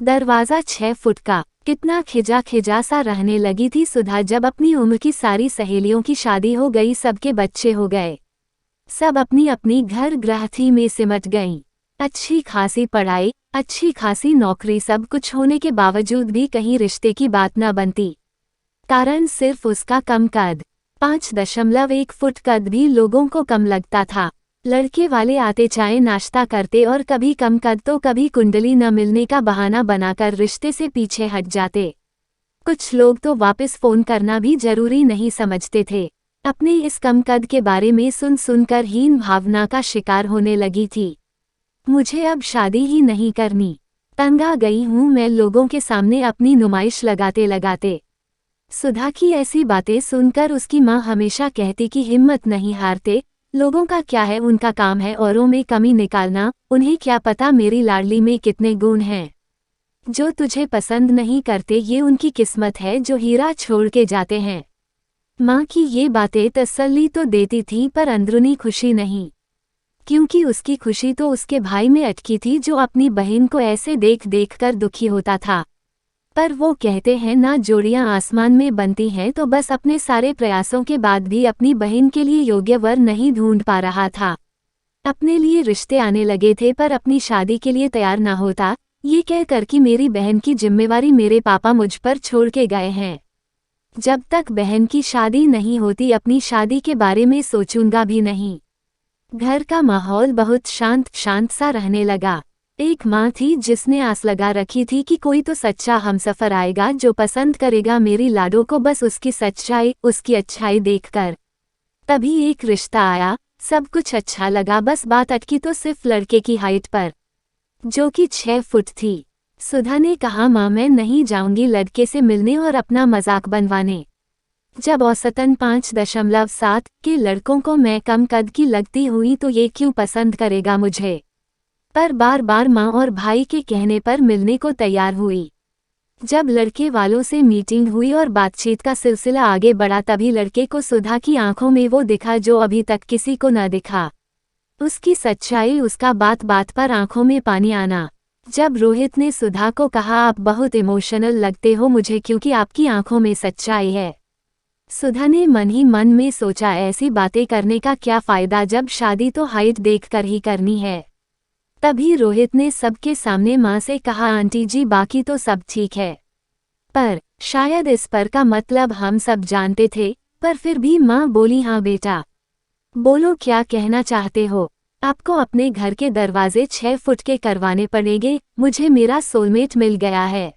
दरवाजा 6 फुट का। कितना खिजा खिजा सा रहने लगी थी सुधा जब अपनी उम्र की सारी सहेलियों की शादी हो गई, सबके बच्चे हो गए, सब अपनी अपनी घर गृहस्थी में सिमट गईं। अच्छी खासी पढ़ाई, अच्छी खासी नौकरी, सब कुछ होने के बावजूद भी कहीं रिश्ते की बात न बनती। कारण सिर्फ उसका कम कद। 5.1 फुट कद भी लोगों को कम लगता था। लड़के वाले आते चाय नाश्ता करते और कभी कम कद तो कभी कुंडली न मिलने का बहाना बनाकर रिश्ते से पीछे हट जाते। कुछ लोग तो वापस फोन करना भी जरूरी नहीं समझते थे। अपने इस कम कद के बारे में सुन सुनकर हीन भावना का शिकार होने लगी थी। मुझे अब शादी ही नहीं करनी, तंग आ गई हूँ मैं लोगों के सामने अपनी नुमाइश लगाते लगाते। सुधा की ऐसी बातें सुनकर उसकी माँ हमेशा कहती कि हिम्मत नहीं हारते, लोगों का क्या है, उनका काम है औरों में कमी निकालना, उन्हें क्या पता मेरी लाडली में कितने गुण हैं। जो तुझे पसंद नहीं करते ये उनकी किस्मत है जो हीरा छोड़ के जाते हैं। माँ की ये बातें तसल्ली तो देती थीं पर अंदरूनी खुशी नहीं, क्योंकि उसकी खुशी तो उसके भाई में अटकी थी जो अपनी बहन को ऐसे देख देख कर दुखी होता था। पर वो कहते हैं ना जोड़ियां आसमान में बनती हैं, तो बस अपने सारे प्रयासों के बाद भी अपनी बहन के लिए योग्य वर नहीं ढूंढ पा रहा था। अपने लिए रिश्ते आने लगे थे पर अपनी शादी के लिए तैयार ना होता, ये कहकर कि मेरी बहन की जिम्मेवारी मेरे पापा मुझ पर छोड़ के गए हैं। जब तक बहन की शादी नहीं होती अपनी शादी के बारे में सोचूंगा भी नहीं। घर का माहौल बहुत शांत शांत सा रहने लगा। एक माँ थी जिसने आस लगा रखी थी कि कोई तो सच्चा हमसफर आएगा जो पसंद करेगा मेरी लाडो को बस उसकी सच्चाई, उसकी अच्छाई देखकर। तभी एक रिश्ता आया, सब कुछ अच्छा लगा, बस बात अटकी तो सिर्फ लड़के की हाइट पर, जो कि 6 फुट थी। सुधा ने कहा माँ मैं नहीं जाऊंगी लड़के से मिलने और अपना मजाक बनवाने। जब औसतन 5.7 के लड़कों को मैं कम कद की लगती हुई तो ये क्यों पसंद करेगा मुझे। पर बार बार माँ और भाई के कहने पर मिलने को तैयार हुई। जब लड़के वालों से मीटिंग हुई और बातचीत का सिलसिला आगे बढ़ा तभी लड़के को सुधा की आंखों में वो दिखा जो अभी तक किसी को न दिखा, उसकी सच्चाई, उसका बात बात पर आंखों में पानी आना। जब रोहित ने सुधा को कहा आप बहुत इमोशनल लगते हो मुझे क्योंकि आपकी आंखों में सच्चाई है, सुधा ने मन ही मन में सोचा ऐसी बातें करने का क्या फायदा जब शादी तो हाइट देखकर ही करनी है। तभी रोहित ने सबके सामने माँ से कहा आंटी जी बाकी तो सब ठीक है, पर शायद इस पर का मतलब हम सब जानते थे, पर फिर भी माँ बोली हाँ बेटा बोलो क्या कहना चाहते हो। आपको अपने घर के दरवाजे 6 फुट के करवाने पड़ेंगे, मुझे मेरा सोलमेट मिल गया है।